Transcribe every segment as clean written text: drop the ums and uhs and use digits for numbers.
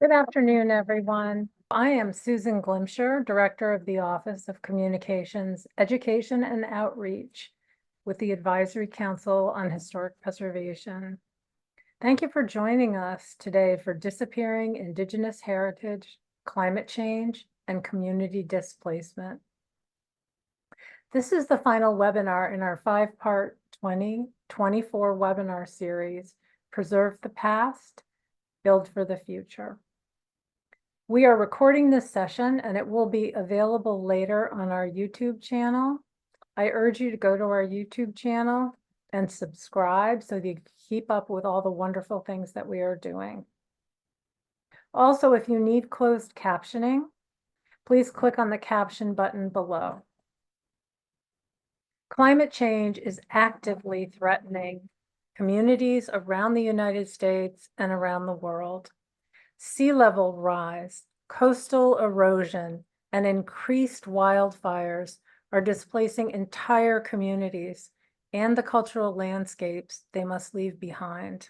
Good afternoon, everyone. I am Susan Glimsher, Director of the Office of Communications, Education and Outreach with the Advisory Council on Historic Preservation. Thank you for joining us today for Disappearing Indigenous Heritage, Climate Change, and Community Displacement. This is the final webinar in our 5-part 2024 webinar series, Preserve the Past, Build for the Future. We are recording this session and it will be available later on our YouTube channel. I urge you to go to our YouTube channel and subscribe so that you keep up with all the wonderful things that we are doing. Also, if you need closed captioning, please click on the caption button below. Climate change is actively threatening communities around the United States and around the world. Sea level rise, coastal erosion, and increased wildfires are displacing entire communities and the cultural landscapes they must leave behind.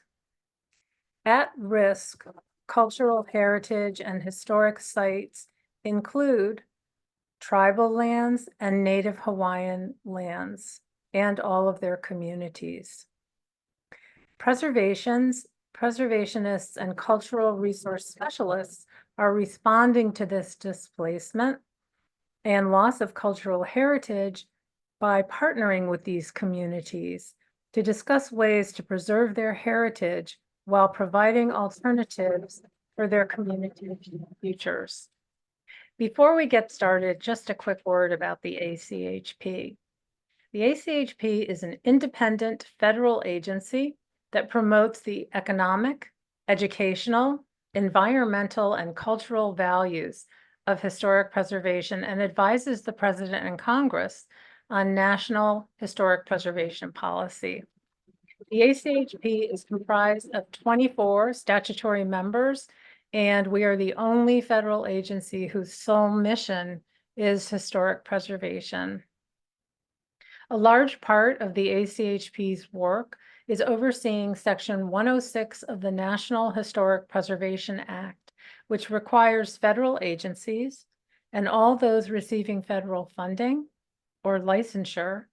At risk, cultural heritage and historic sites include tribal lands and Native Hawaiian lands and all of their communities. Preservationists and cultural resource specialists are responding to this displacement and loss of cultural heritage by partnering with these communities to discuss ways to preserve their heritage while providing alternatives for their community futures. Before we get started, just a quick word about the ACHP. The ACHP is an independent federal agency that promotes the economic, educational, environmental, and cultural values of historic preservation and advises the President and Congress on national historic preservation policy. The ACHP is comprised of 24 statutory members, and we are the only federal agency whose sole mission is historic preservation. A large part of the ACHP's work is overseeing Section 106 of the National Historic Preservation Act, which requires federal agencies and all those receiving federal funding or licensure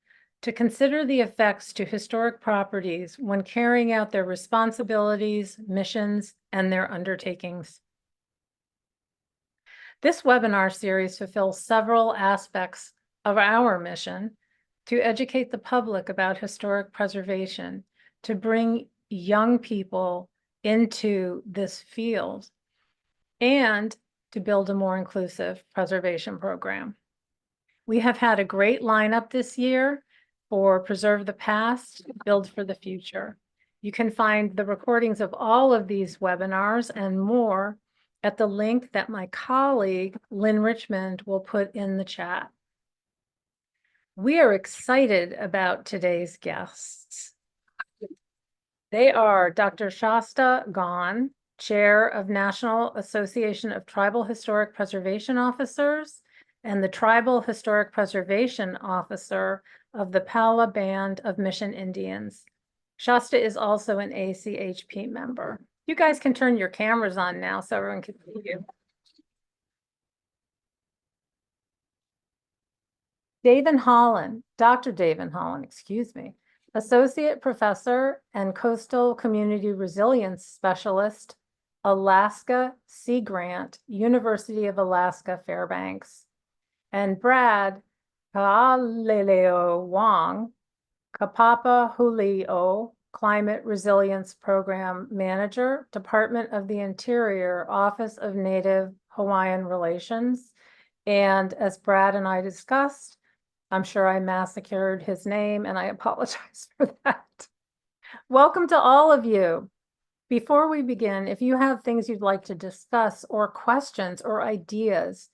to consider the effects to historic properties when carrying out their responsibilities, missions, and their undertakings. This webinar series fulfills several aspects of our mission to educate the public about historic preservation, to bring young people into this field, and to build a more inclusive preservation program. We have had a great lineup this year for Preserve the Past, Build for the Future. You can find the recordings of all of these webinars and more at the link that my colleague, Lynn Richmond, will put in the chat. We are excited about today's guests. They are Dr. Shasta Gon, Chair of National Association of Tribal Historic Preservation Officers and the Tribal Historic Preservation Officer of the Pala Band of Mission Indians. Shasta is also an ACHP member. You guys can turn your cameras on now so everyone can see you. Dr. David Holland, excuse me, Associate Professor and Coastal Community Resilience Specialist, Alaska Sea Grant, University of Alaska, Fairbanks. And Brad Ka'aleleo Wong, Kapapa Hulio, Climate Resilience Program Manager, Department of the Interior, Office of Native Hawaiian Relations. And as Brad and I discussed, I'm sure I massacred his name and I apologize for that. Welcome to all of you. Before we begin, if you have things you'd like to discuss or questions or ideas,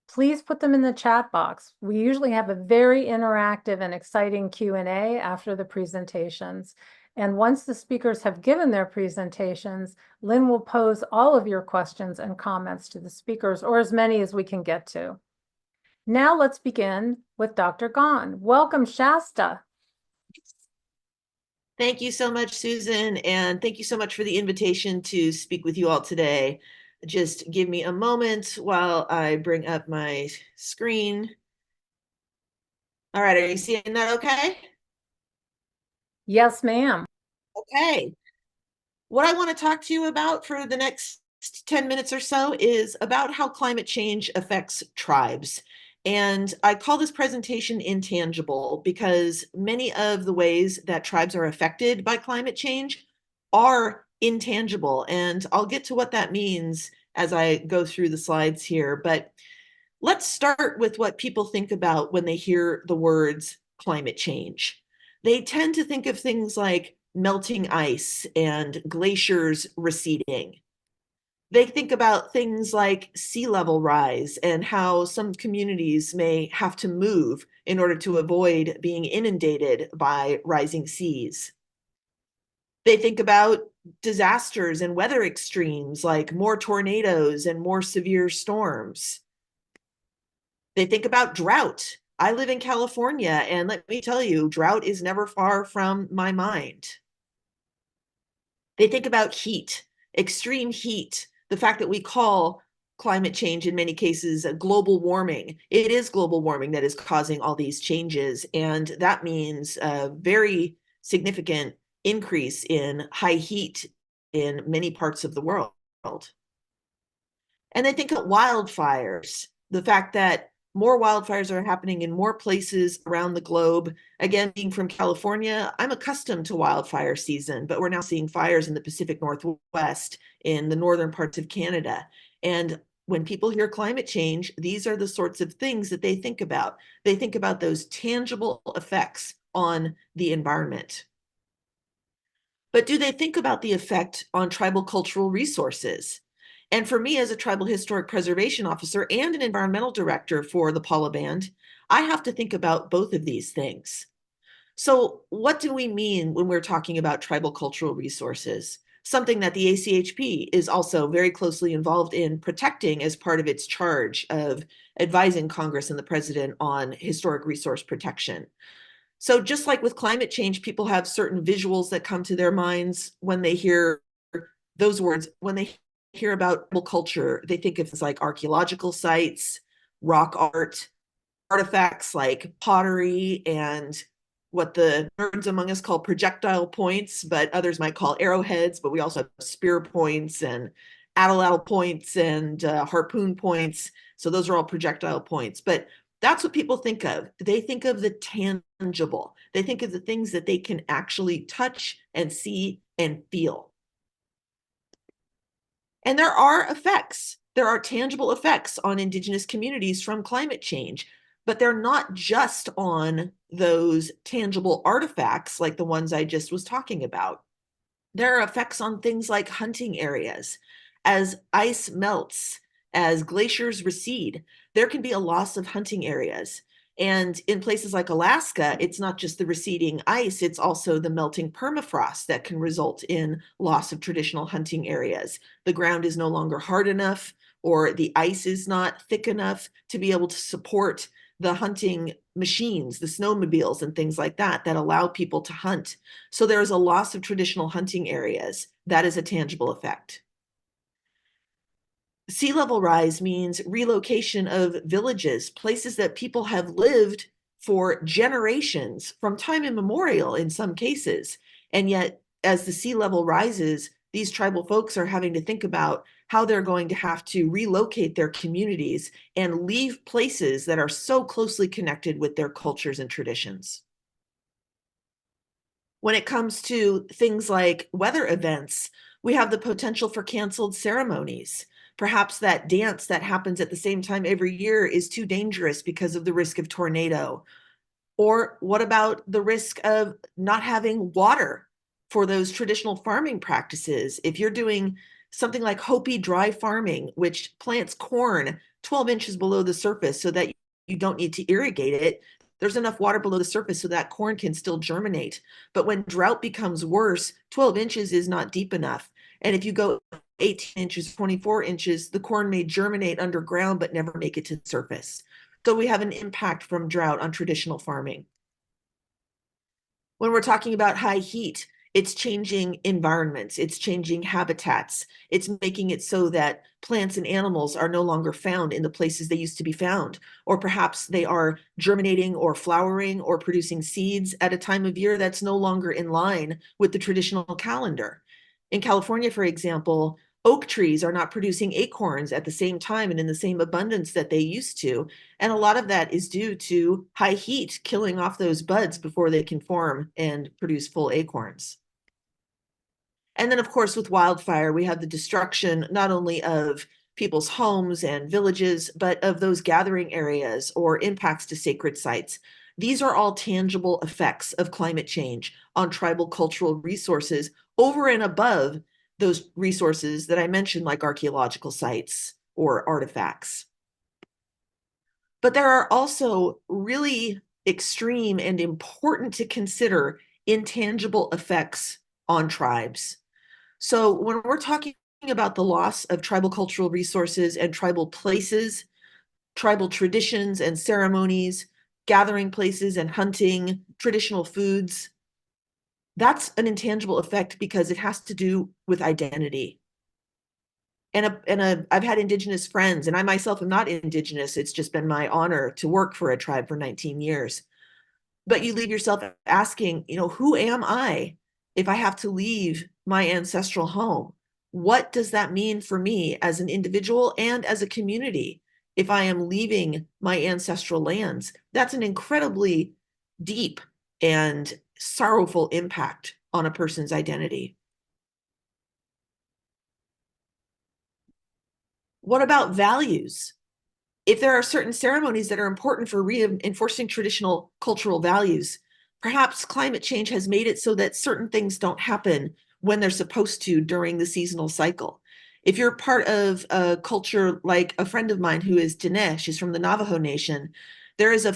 please put them in the chat box. We usually have a very interactive and exciting Q&A after the presentations. And once the speakers have given their presentations, Lynn will pose all of your questions and comments to the speakers, or as many as we can get to. Now let's begin with Dr. Gon. Welcome, Shasta. Thank you so much, Susan, and thank you so much for the invitation to speak with you all today. Just give me a moment while I bring up my screen. All right, are you seeing that okay? Yes, ma'am. Okay. What I want to talk to you about for the next 10 minutes or so is about how climate change affects tribes. And I call this presentation intangible because many of the ways that tribes are affected by climate change are intangible. And I'll get to what that means as I go through the slides here. But let's start with what people think about when they hear the words climate change. They tend to think of things like melting ice and glaciers receding. They think about things like sea level rise and how some communities may have to move in order to avoid being inundated by rising seas. They think about disasters and weather extremes like more tornadoes and more severe storms. They think about drought. I live in California, and let me tell you, drought is never far from my mind. They think about heat, extreme heat, the fact that we call climate change in many cases global warming. It is global warming that is causing all these changes, and that means a very significant increase in high heat in many parts of the world. And I think of wildfires, the fact that more wildfires are happening in more places around the globe. Again, being from California, I'm accustomed to wildfire season, but we're now seeing fires in the Pacific Northwest, in the northern parts of Canada. And when people hear climate change, these are the sorts of things that they think about. They think about those tangible effects on the environment. But do they think about the effect on tribal cultural resources? And for me, as a tribal historic preservation officer and an environmental director for the Paula Band, I have to think about both of these things. So, what do we mean when we're talking about tribal cultural resources? Something that the ACHP is also very closely involved in protecting as part of its charge of advising Congress and the president on historic resource protection. So just like with climate change, people have certain visuals that come to their minds when they hear those words. When they hear about culture, they think of things like archaeological sites, rock art, artifacts like pottery, and what the nerds among us call projectile points, but others might call arrowheads. But we also have spear points and atlatl points and harpoon points. So those are all projectile points. But that's what people think of. They think of the tangible. They think of the things that they can actually touch and see and feel. And there are effects. There are tangible effects on Indigenous communities from climate change, but they're not just on those tangible artifacts like the ones I just was talking about. There are effects on things like hunting areas. As ice melts, as glaciers recede, there can be a loss of hunting areas. And in places like Alaska, it's not just the receding ice, it's also the melting permafrost that can result in loss of traditional hunting areas. The ground is no longer hard enough, or the ice is not thick enough to be able to support the hunting machines, the snowmobiles and things like that, that allow people to hunt. So there is a loss of traditional hunting areas. That is a tangible effect. Sea level rise means relocation of villages, places that people have lived for generations, from time immemorial in some cases. And yet, as the sea level rises, these tribal folks are having to think about how they're going to have to relocate their communities and leave places that are so closely connected with their cultures and traditions. When it comes to things like weather events, we have the potential for canceled ceremonies. Perhaps that dance that happens at the same time every year is too dangerous because of the risk of tornado. Or what about the risk of not having water for those traditional farming practices? If you're doing something like Hopi dry farming, which plants corn 12 inches below the surface so that you don't need to irrigate it, there's enough water below the surface so that corn can still germinate. But when drought becomes worse, 12 inches is not deep enough. And if you go 18 inches, 24 inches, the corn may germinate underground but never make it to the surface. So we have an impact from drought on traditional farming. When we're talking about high heat, It's changing environments, it's changing habitats, it's making it so that plants and animals are no longer found in the places they used to be found, or perhaps they are germinating or flowering or producing seeds at a time of year that's no longer in line with the traditional calendar. In California, for example, oak trees are not producing acorns at the same time and in the same abundance that they used to. And a lot of that is due to high heat killing off those buds before they can form and produce full acorns. And then, of course, with wildfire, we have the destruction not only of people's homes and villages, but of those gathering areas or impacts to sacred sites. These are all tangible effects of climate change on tribal cultural resources over and above those resources that I mentioned, like archaeological sites or artifacts. But there are also really extreme and important to consider intangible effects on tribes. So when we're talking about the loss of tribal cultural resources and tribal places, tribal traditions and ceremonies, gathering places and hunting, traditional foods, that's an intangible effect because it has to do with identity. I've had Indigenous friends, and I myself am not Indigenous. It's just been my honor to work for a tribe for 19 years. But you leave yourself asking, who am I if I have to leave my ancestral home? What does that mean for me as an individual and as a community if I am leaving my ancestral lands? That's an incredibly deep and sorrowful impact on a person's identity. What about values? If there are certain ceremonies that are important for reinforcing traditional cultural values, perhaps climate change has made it so that certain things don't happen when they're supposed to during the seasonal cycle. If you're part of a culture like a friend of mine who is Dinesh, she's from the Navajo Nation, there's a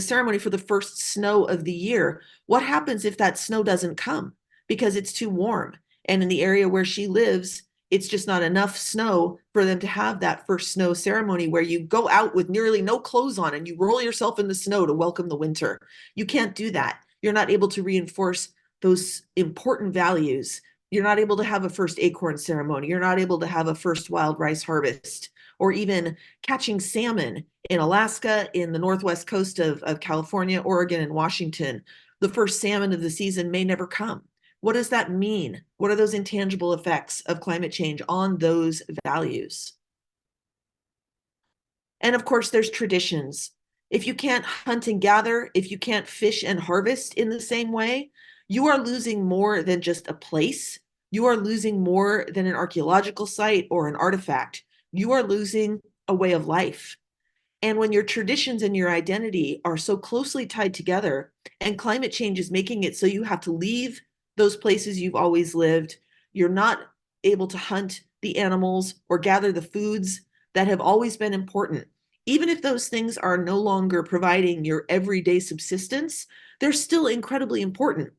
ceremony for the first snow of the year. What happens if that snow doesn't come because it's too warm? And in the area where she lives, it's just not enough snow for them to have that first snow ceremony where you go out with nearly no clothes on and you roll yourself in the snow to welcome the winter. You can't do that. You're not able to reinforce those important values. You're not able to have a first acorn ceremony. You're not able to have a first wild rice harvest, or even catching salmon in Alaska, in the northwest coast of California, Oregon, and Washington. The first salmon of the season may never come. What does that mean? What are those intangible effects of climate change on those values? And of course, there's traditions. If you can't hunt and gather, if you can't fish and harvest in the same way, you are losing more than just a place. You are losing more than an archaeological site or an artifact. You are losing a way of life. And when your traditions and your identity are so closely tied together, and climate change is making it so you have to leave those places you've always lived, you're not able to hunt the animals or gather the foods that have always been important. Even if those things are no longer providing your everyday subsistence, they're still incredibly important.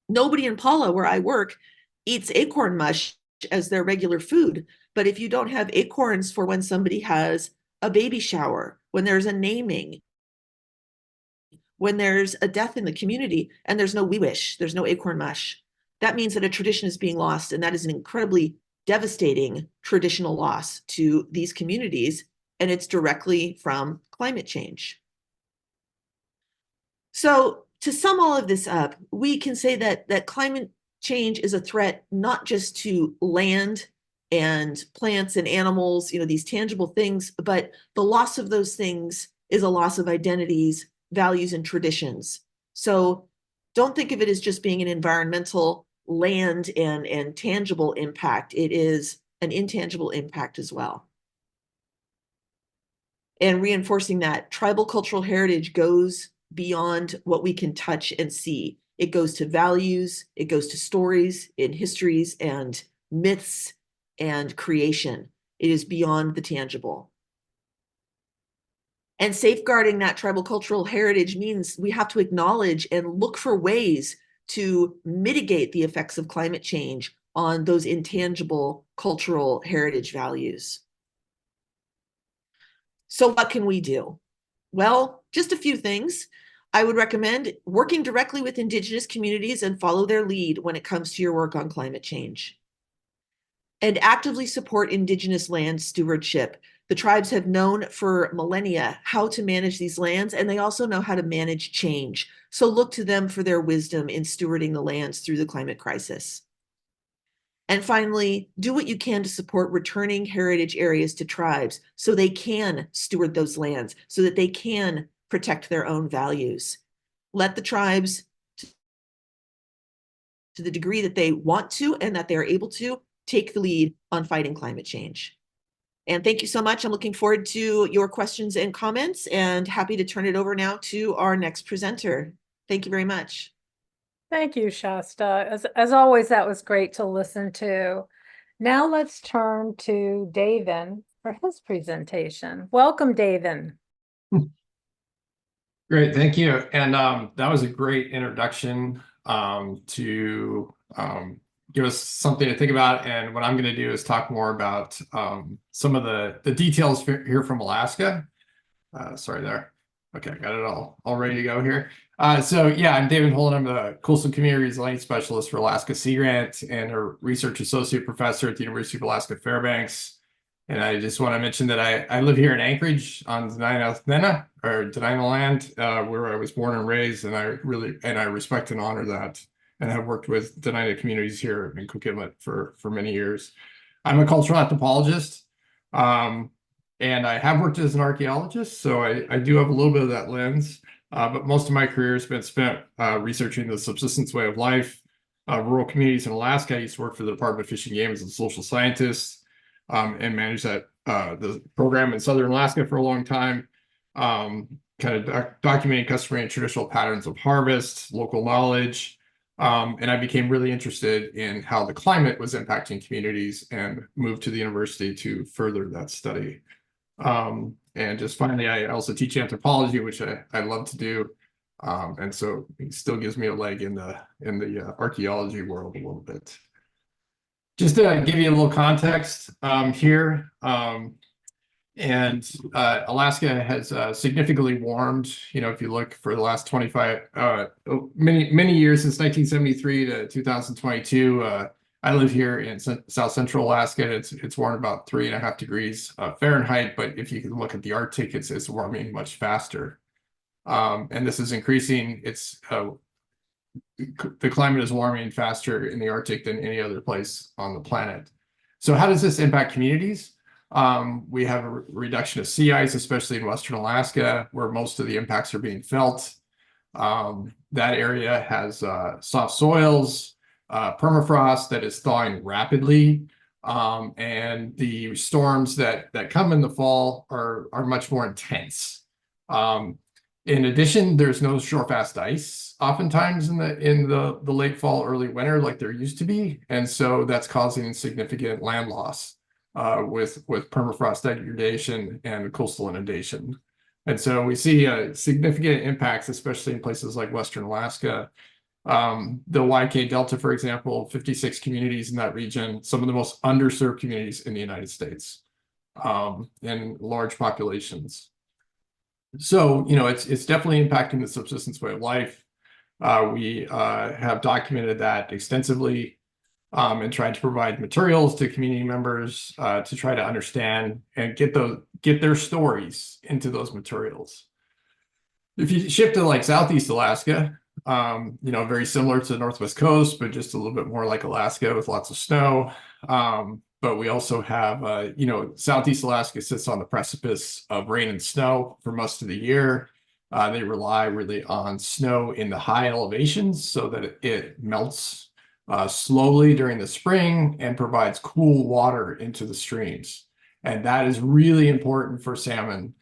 Nobody in Paula, where I work, eats acorn mush as their regular food. But if you don't have acorns for when somebody has a baby shower, when there's a naming, when there's a death in the community, and there's no we wish, there's no acorn mush, that means that a tradition is being lost. And that is an incredibly devastating traditional loss to these communities. And it's directly from climate change. So to sum all of this up, we can say that climate change is a threat not just to land and plants and animals, these tangible things, but the loss of those things is a loss of identities, values, and traditions. So don't think of it as just being an environmental land and tangible impact. It is an intangible impact as well. And reinforcing that tribal cultural heritage goes beyond what we can touch and see. It goes to values, it goes to stories and histories and myths and creation. It is beyond the tangible. And safeguarding that tribal cultural heritage means we have to acknowledge and look for ways to mitigate the effects of climate change on those intangible cultural heritage values. So what can we do? Well, just a few things. I would recommend working directly with Indigenous communities and follow their lead when it comes to your work on climate change. And actively support Indigenous land stewardship. The tribes have known for millennia how to manage these lands, and they also know how to manage change. So look to them for their wisdom in stewarding the lands through the climate crisis. And finally, do what you can to support returning heritage areas to tribes so they can steward those lands, so that they can protect their own values. Let the tribes, to the degree that they want to and that they are able to, take the lead on fighting climate change. And thank you so much. I'm looking forward to your questions and comments, and happy to turn it over now to our next presenter. Thank you very much. Thank you, Shasta. As always, that was great to listen to. Now let's turn to Davin for his presentation. Welcome, Davin. Great, thank you. And that was a great introduction to give us something to think about. And what I'm going to do is talk more about some of the details here from Alaska. Sorry there. Okay, got it all ready to go here. So yeah, I'm David Holden. I'm the Coastal Community Resilience Specialist for Alaska Sea Grant and a Research Associate Professor at the University of Alaska Fairbanks. And I just want to mention that I live here in Anchorage on Dena'ina land, where I was born and raised, and I respect and honor that. And I've worked with Dena'ina communities here in Cook Inlet for many years. I'm a cultural anthropologist, and I have worked as an archaeologist, so I do have a little bit of that lens. But most of my career has been spent researching the subsistence way of life, rural communities in Alaska. I used to work for the Department of Fish and Game as a social scientist, and managed that the program in Southern Alaska for a long time, kind of documenting customary and traditional patterns of harvest, local knowledge, and I became really interested in how the climate was impacting communities and moved to the university to further that study. And just finally, I also teach anthropology, which I love to do. And so it still gives me a leg in the archaeology world a little bit. Just to give you a little context here, and Alaska has significantly warmed. You know, if you look for the last 25, many years since 1973 to 2022, I live here in South Central Alaska. It's warmed about 3.5 degrees Fahrenheit, but if you can look at the Arctic, it's warming much faster, and this is increasing. The climate is warming faster in the Arctic than any other place on the planet. So how does this impact communities? We have a reduction of sea ice, especially in Western Alaska, where most of the impacts are being felt. That area has soft soils, permafrost that is thawing rapidly, and the storms that come in the fall are much more intense. In addition, there's no shore-fast ice oftentimes in the late fall, early winter like there used to be, and so that's causing significant land loss with permafrost degradation and coastal inundation. And so we see significant impacts, especially in places like Western Alaska. The YK Delta, for example, 56 communities in that region, some of the most underserved communities in the United States, and large populations. So, you know, it's definitely impacting the subsistence way of life. We have documented that extensively, and tried to provide materials to community members to try to understand and get their stories into those materials. If you shift to like Southeast Alaska, you know, very similar to the Northwest Coast, but just a little bit more like Alaska with lots of snow. But we also have, you know, Southeast Alaska sits on the precipice of rain and snow for most of the year. They rely really on snow in the high elevations so that it melts slowly during the spring and provides cool water into the streams. And that is really important for salmon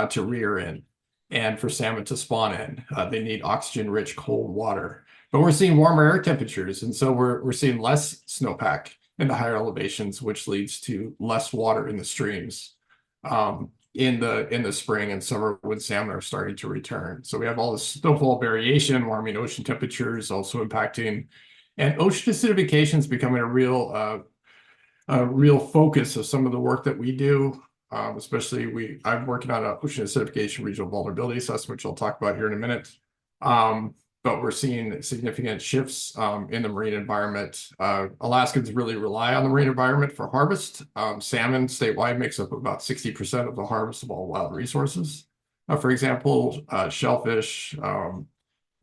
to rear in and for salmon to spawn in. They need oxygen-rich cold water. But we're seeing warmer air temperatures, and so we're seeing less snowpack in the higher elevations, which leads to less water in the streams in the spring and summer when salmon are starting to return. So we have all this snowfall variation, warming ocean temperatures also impacting, and ocean acidification is becoming a real focus of some of the work that we do. Especially I'm working on an ocean acidification regional vulnerability assessment, which I'll talk about here in a minute. But we're seeing significant shifts in the marine environment. Alaskans really rely on the marine environment for harvest. Salmon statewide makes up about 60% of the harvest of all wild resources. For example, shellfish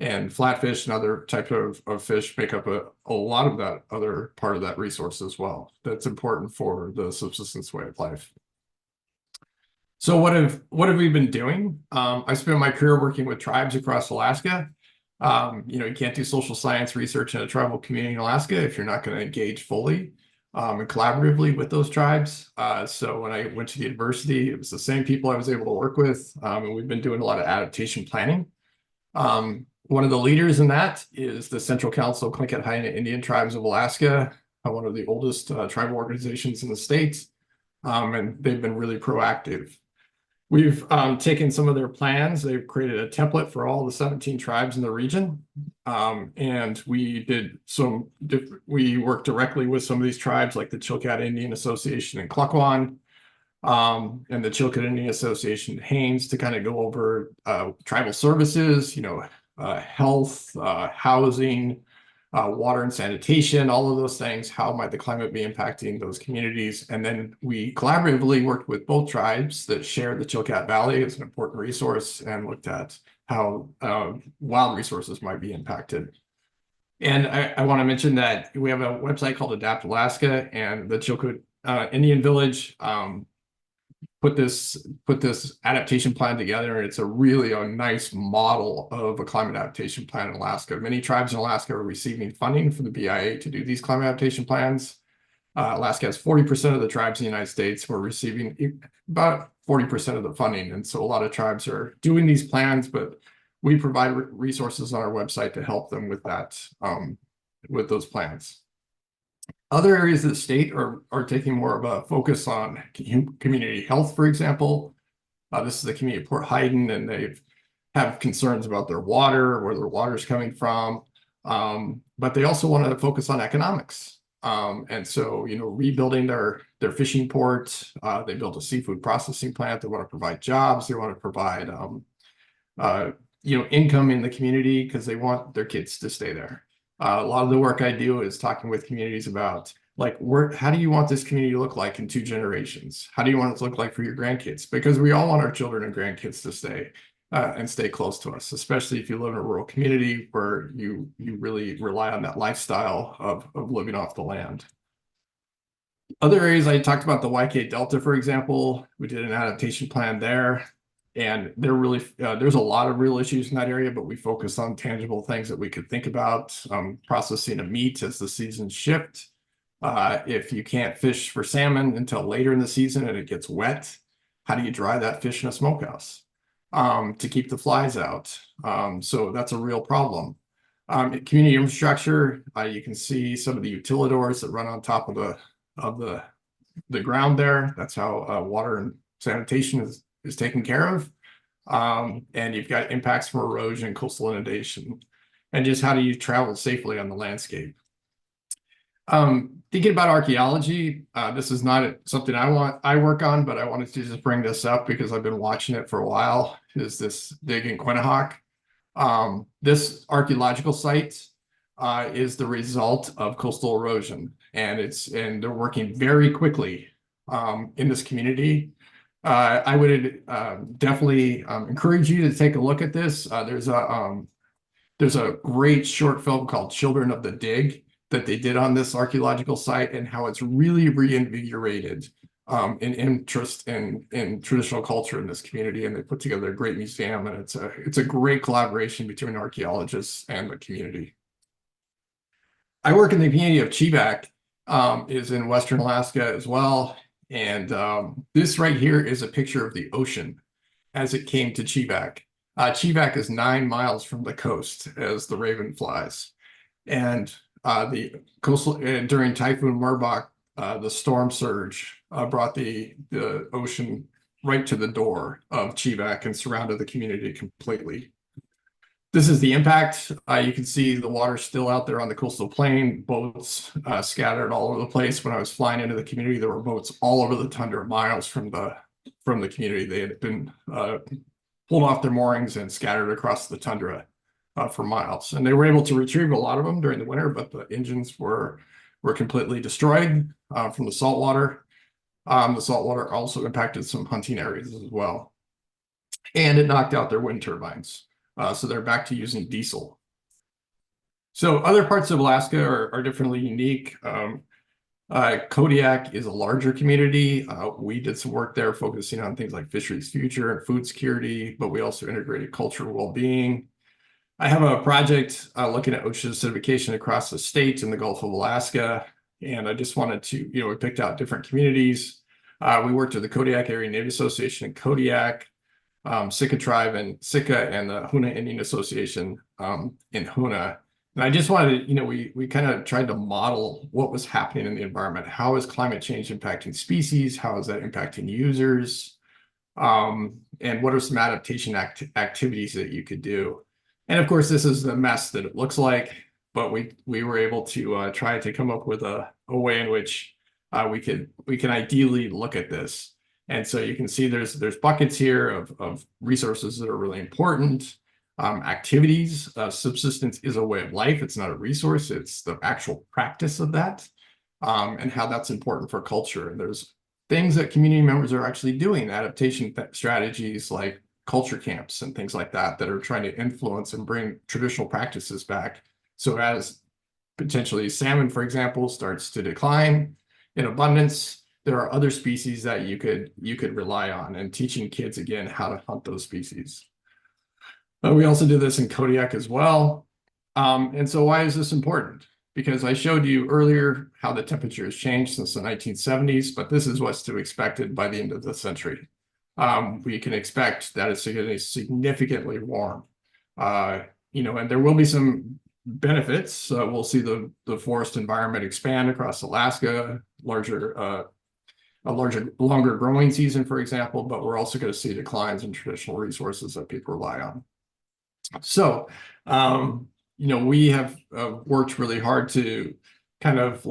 and flatfish and other types of fish make up a lot of that other part of that resource as well. That's important for the subsistence way of life. So what have we been doing? I spent my career working with tribes across Alaska. You can't do social science research in a tribal community in Alaska if you're not going to engage fully and collaboratively with those tribes. So when I went to the university, it was the same people I was able to work with, and we've been doing a lot of adaptation planning. One of the leaders in that is the Central Council of Tlingit Indian Tribes of Alaska, one of the oldest tribal organizations in the state, and they've been really proactive. We've taken some of their plans. They've created a template for all the 17 tribes in the region. And we worked directly with some of these tribes like the Chilkat Indian Association in Klukwan, and the Chilkat Indian Association in Haines to kind of go over tribal services, health, housing, water and sanitation, all of those things. How might the climate be impacting those communities? And then we collaboratively worked with both tribes that share the Chilkat Valley as an important resource and looked at how wild resources might be impacted. And I want to mention that we have a website called Adapt Alaska, and the Chilkat Indian Village put this adaptation plan together, and it's really a nice model of a climate adaptation plan in Alaska. Many tribes in Alaska are receiving funding from the BIA to do these climate adaptation plans. Alaska has 40% of the tribes in the United States who are receiving about 40% of the funding, and so a lot of tribes are doing these plans, but we provide resources on our website to help them with that, with those plans. Other areas of the state are taking more of a focus on community health, for example. This is the community of Port Hayden, and they have concerns about their water, where their water is coming from. But they also want to focus on economics. And so, rebuilding their fishing port, they built a seafood processing plant. They want to provide jobs. They want to provide, income in the community because they want their kids to stay there. A lot of the work I do is talking with communities about how do you want this community to look like in 2 generations? How do you want it to look like for your grandkids? Because we all want our children and grandkids to stay and stay close to us, especially if you live in a rural community where you really rely on that lifestyle of living off the land. Other areas I talked about, the YK Delta, for example, we did an adaptation plan there. And there's a lot of real issues in that area, but we focus on tangible things that we could think about. Processing of meat as the seasons shift. If you can't fish for salmon until later in the season and it gets wet, how do you dry that fish in a smokehouse to keep the flies out? So that's a real problem. Community infrastructure, you can see some of the utilidors that run on top of the ground there. That's how water and sanitation is taken care of. And you've got impacts from erosion, coastal inundation, and just how do you travel safely on the landscape. Thinking about archaeology, this is not something I work on, but I wanted to just bring this up because I've been watching it for a while, is this dig in Quinnahock. This archaeological site is the result of coastal erosion, and they're working very quickly in this community. I would definitely encourage you to take a look at this. There's a great short film called Children of the Dig that they did on this archaeological site, and how it's really reinvigorated an interest in traditional culture in this community. And they put together a great museum, and it's a great collaboration between archaeologists and the community. I work in the community of Chivak, is in Western Alaska as well. And this right here is a picture of the ocean as it came to Chivak. Chivak is 9 miles from the coast as the raven flies. And the coastal during Typhoon Merbok, the storm surge brought the ocean right to the door of Chivak and surrounded the community completely. This is the impact. You can see the water still out there on the coastal plain, boats scattered all over the place. When I was flying into the community, there were boats all over the tundra, miles from the community. They had been pulled off their moorings and scattered across the tundra. for miles. And they were able to retrieve a lot of them during the winter, but the engines were completely destroyed from the saltwater. The saltwater also impacted some hunting areas as well. And it knocked out their wind turbines. So they're back to using diesel. So other parts of Alaska are differently unique. Kodiak is a larger community. We did some work there focusing on things like fisheries future and food security, but we also integrated cultural well-being. I have a project looking at ocean acidification across the state in the Gulf of Alaska. And I just wanted to, we picked out different communities. We worked with the Kodiak Area Native Association in Kodiak, Sitka Tribe and Sitka, and the Hoona Indian Association in Hoona. And I just wanted to, we kind of tried to model what was happening in the environment. How is climate change impacting species? How is that impacting users? And what are some adaptation activities that you could do? And of course, this is the mess that it looks like, but we were able to try to come up with a way in which we can ideally look at this. And so you can see there's buckets here of resources that are really important. Activities, subsistence is a way of life. It's not a resource. It's the actual practice of that, and how that's important for culture. And there's things that community members are actually doing, adaptation strategies like culture camps and things like that are trying to influence and bring traditional practices back. So as potentially salmon, for example, starts to decline in abundance, there are other species that you could rely on, and teaching kids again how to hunt those species. We also did this in Kodiak as well. And so why is this important? Because I showed you earlier how the temperature has changed since the 1970s, but this is what's to be expected by the end of the century. We can expect that it's going to be significantly warm. And there will be some benefits. We'll see the forest environment expand across Alaska, longer growing season, for example, but we're also going to see declines in traditional resources that people rely on. So, we have worked really hard to kind of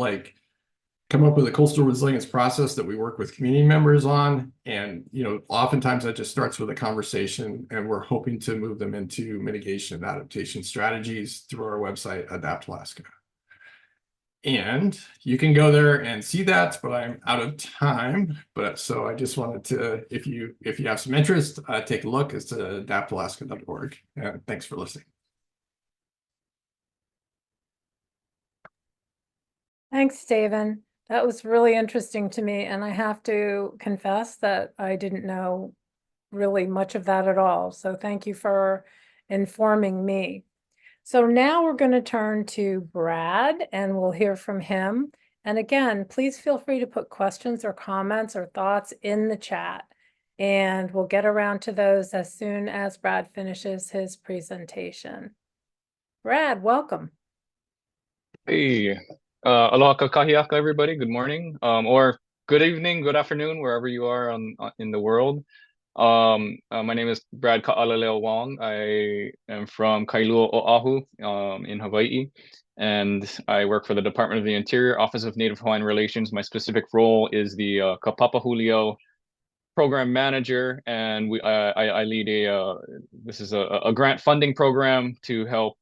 come up with a coastal resilience process that we work with community members on. And, oftentimes that just starts with a conversation, and we're hoping to move them into mitigation and adaptation strategies through our website, Adapt Alaska. And you can go there and see that, but I'm out of time. So I just wanted to, if you have some interest, take a look. It's adaptalaska.org. And thanks for listening. Thanks, Steven. That was really interesting to me, and I have to confess that I didn't know really much of that at all. So thank you for informing me. So now we're going to turn to Brad, and we'll hear from him. And again, please feel free to put questions or comments or thoughts in the chat, and we'll get around to those as soon as Brad finishes his presentation. Brad, welcome. Hey, aloha kakahiaka, everybody. Good morning, or good evening, good afternoon, wherever you are in the world. My name is Brad Ka'alaleo Wong. I am from Kailua, Oahu, in Hawaii, and I work for the Department of the Interior, Office of Native Hawaiian Relations. My specific role is the Kapapa Hulio program manager, and I lead this is a grant funding program to help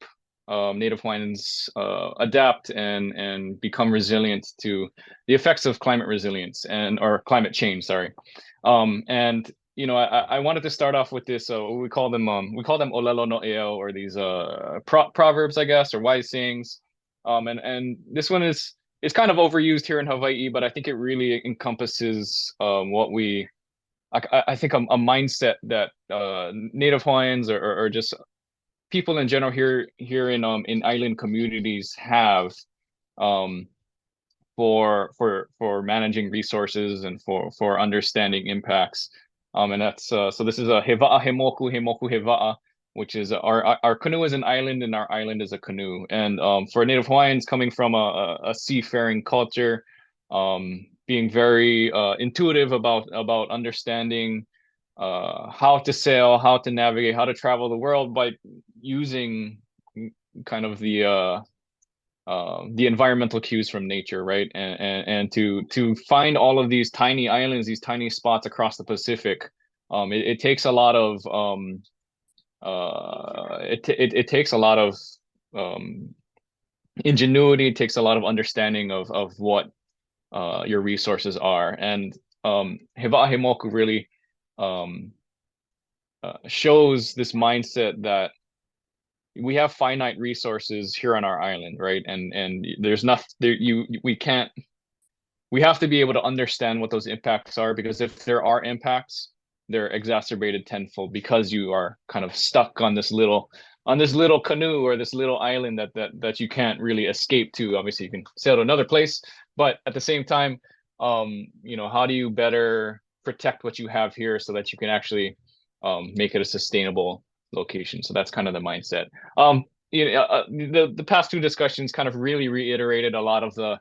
Native Hawaiians adapt and become resilient to the effects of climate resilience or climate change. Sorry, and I wanted to start off with this. We call them olelo no eo, or these proverbs, I guess, or wise sayings. And this one is kind of overused here in Hawaii, but I think it really encompasses what I think a mindset that Native Hawaiians or just people in general here in island communities have for managing resources and for understanding impacts. And that's so this is a heva'a hemoku heva'a, which is our canoe is an island and our island is a canoe. And for Native Hawaiians coming from a seafaring culture, being very intuitive about understanding how to sail, how to navigate, how to travel the world by using kind of the environmental cues from nature, right? And to find all of these tiny islands, these tiny spots across the Pacific, it takes a lot of it takes a lot of ingenuity. It takes a lot of understanding of what your resources are, and Hiva Himoku really shows this mindset that we have finite resources here on our island, right? And there's nothing there. We have to be able to understand what those impacts are, because if there are impacts, they're exacerbated tenfold because you are kind of stuck on this little canoe or this little island that you can't really escape to. Obviously, you can sail to another place, but at the same time, how do you better protect what you have here so that you can actually make it a sustainable location? So that's kind of the mindset. The past two discussions kind of really reiterated a lot of the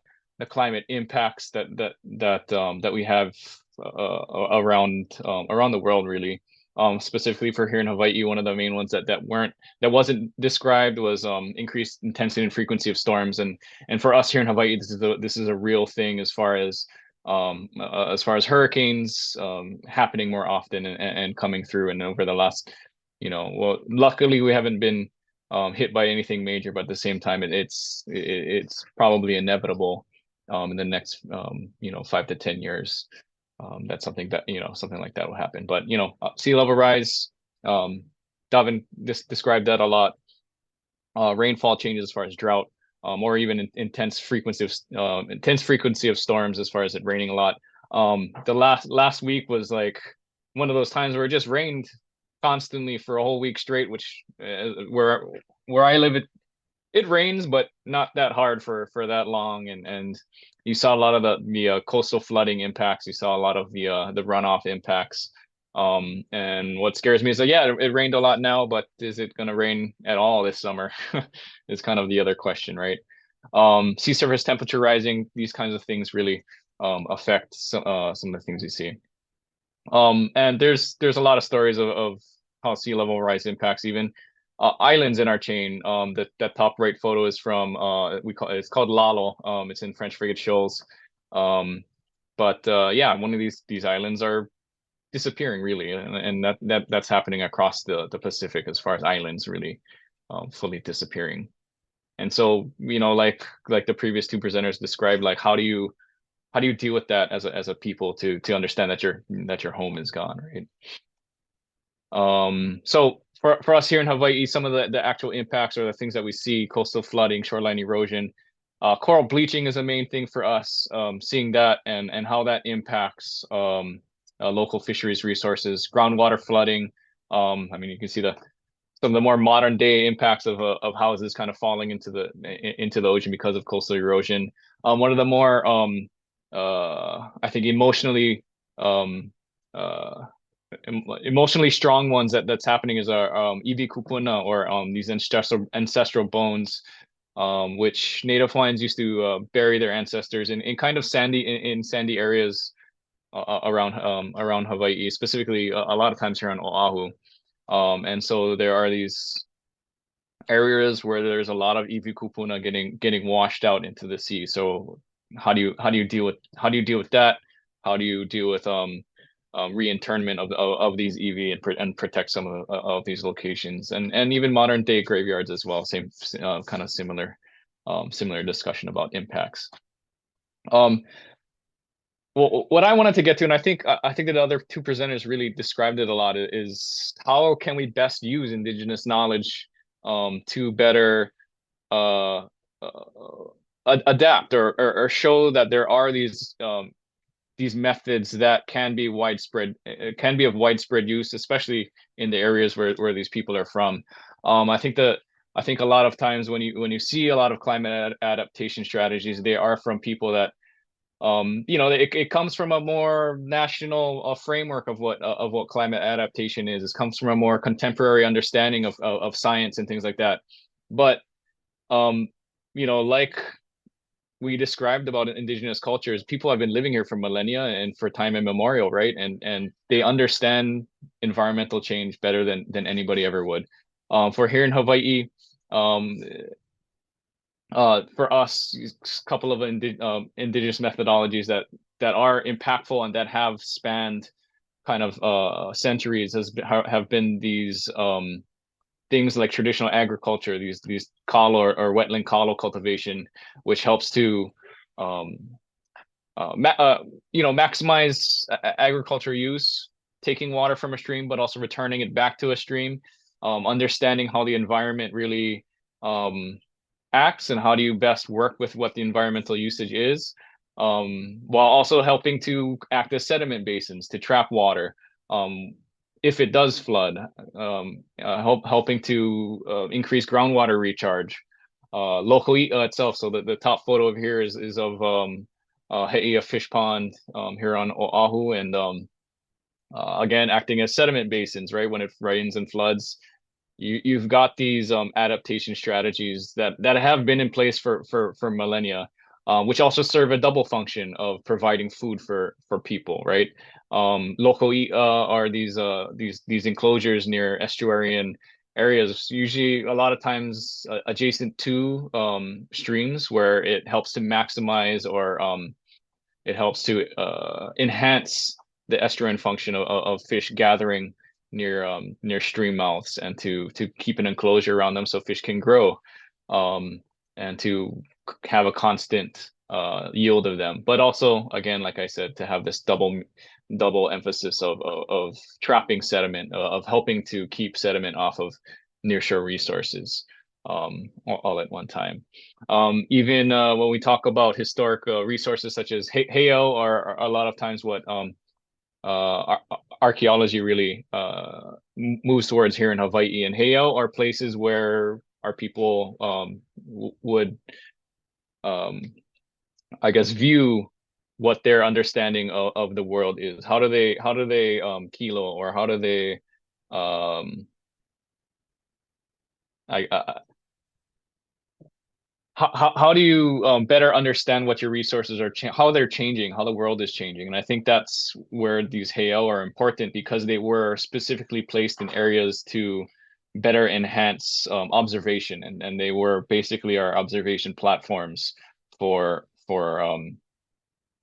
climate impacts that we have around the world, really. Specifically for here in Hawaii, one of the main ones that wasn't described was increased intensity and frequency of storms, and for us here in Hawaii, this is a real thing as far as hurricanes happening more often and coming through. And over the last, well, luckily we haven't been hit by anything major, but at the same time, it's probably inevitable in the next 5 to 10 years. That's something that something like that will happen. But sea level rise, Davin described that a lot. Rainfall changes as far as drought, or even intense frequency of storms as far as it raining a lot. The last week was like one of those times where it just rained constantly for a whole week straight, which where I live, it rains, but not that hard for that long. And you saw a lot of the coastal flooding impacts. You saw a lot of the runoff impacts. And what scares me is that, yeah, it rained a lot now, but is it going to rain at all this summer? Is kind of the other question, right? Sea surface temperature rising, these kinds of things really affect some of the things you see. And there's a lot of stories of how sea level rise impacts even islands in our chain. That top right photo is from it's called Lalo. It's in French Frigate Shoals. But yeah, one of these islands are disappearing, really, and that's happening across the Pacific as far as islands really fully disappearing. And so, like the previous two presenters described, like how do you deal with that as a people to understand that your home is gone, right? So for us here in Hawaii, some of the actual impacts or the things that we see: coastal flooding, shoreline erosion, coral bleaching is a main thing for us. Seeing that and how that impacts local fisheries resources, groundwater flooding. I mean, you can see some of the more modern day impacts of houses kind of falling into the ocean because of coastal erosion. One of the more I think emotionally strong ones that's happening is our iwi kupuna, or these ancestral bones, which Native Hawaiians used to bury their ancestors in kind of sandy areas around Hawaii, specifically a lot of times here on Oahu. And so there are these areas where there's a lot of iwi kupuna getting washed out into the sea. So how do you deal with that? How do you deal with reinternment of these iwi and protect some of these locations, and even modern day graveyards as well? Same kind of similar discussion about impacts. Well, what I wanted to get to, and I think that the other two presenters really described it a lot, is how can we best use Indigenous knowledge to better adapt or show that there are these methods that can be of widespread use, especially in the areas where these people are from. I think a lot of times when you see a lot of climate adaptation strategies, they are from people that it comes from a more national framework of what climate adaptation is. It comes from a more contemporary understanding of science and things like that. But like we described about Indigenous cultures, people have been living here for millennia and for time immemorial, right? And they understand environmental change better than anybody ever would. For here in Hawaii, for us, a couple of Indigenous methodologies that are impactful and that have spanned kind of centuries have been these things like traditional agriculture, these kalo or wetland kalo cultivation, which helps to maximize agriculture use, taking water from a stream, but also returning it back to a stream, understanding how the environment really acts and how do you best work with what the environmental usage is, while also helping to act as sediment basins to trap water if it does flood, helping to increase groundwater recharge. Local itself, so the top photo of here is of He'ia fish pond here on Oahu, and again acting as sediment basins, right? When it rains and floods, you've got these adaptation strategies that have been in place for millennia, which also serve a double function of providing food for people, right? Local are these enclosures near estuarian areas, usually a lot of times adjacent to streams, where it helps to maximize or it helps to enhance the estuarine function of fish gathering near stream mouths, and to keep an enclosure around them so fish can grow, and to have a constant yield of them. But also, again, like I said, to have this double emphasis of trapping sediment, of helping to keep sediment off of nearshore resources, all at one time. Even when we talk about historic resources such as Heiau, are a lot of times what archaeology really moves towards here in Hawaii. And Heiau are places where our people would, I guess, view what their understanding of the world is. How do they kilo, or how do they how do you better understand what your resources are, how they're changing, how the world is changing? And I think that's where these Heiau are important, because they were specifically placed in areas to better enhance observation, and they were basically our observation platforms for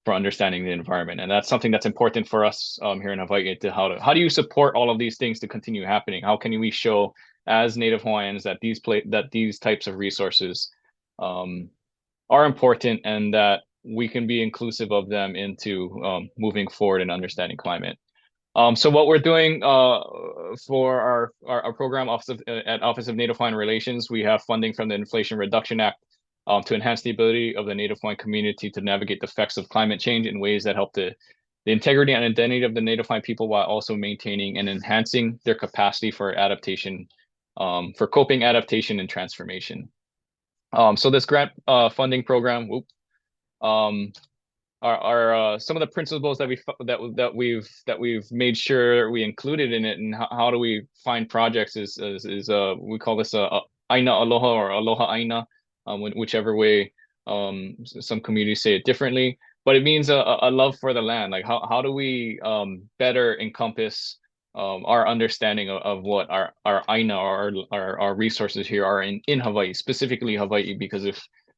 understanding the environment. And that's something that's important for us here in Hawaii, to how do you support all of these things to continue happening? How can we show as Native Hawaiians that these types of resources are important, and that we can be inclusive of them into moving forward and understanding climate. So what we're doing for our program at Office of Native Hawaiian Relations, we have funding from the Inflation Reduction Act to enhance the ability of the Native Hawaiian community to navigate the effects of climate change in ways that help the integrity and identity of the Native Hawaiian people, while also maintaining and enhancing their capacity for adaptation, for coping, adaptation, and transformation. So this grant funding program, are some of the principles that we've made sure we included in it. And how do we find projects is we call this Aina Aloha, or Aloha Aina, whichever way some communities say it differently. But it means a love for the land. Like how do we better encompass our understanding of what our Aina, our resources here are in Hawaii, specifically Hawaii, because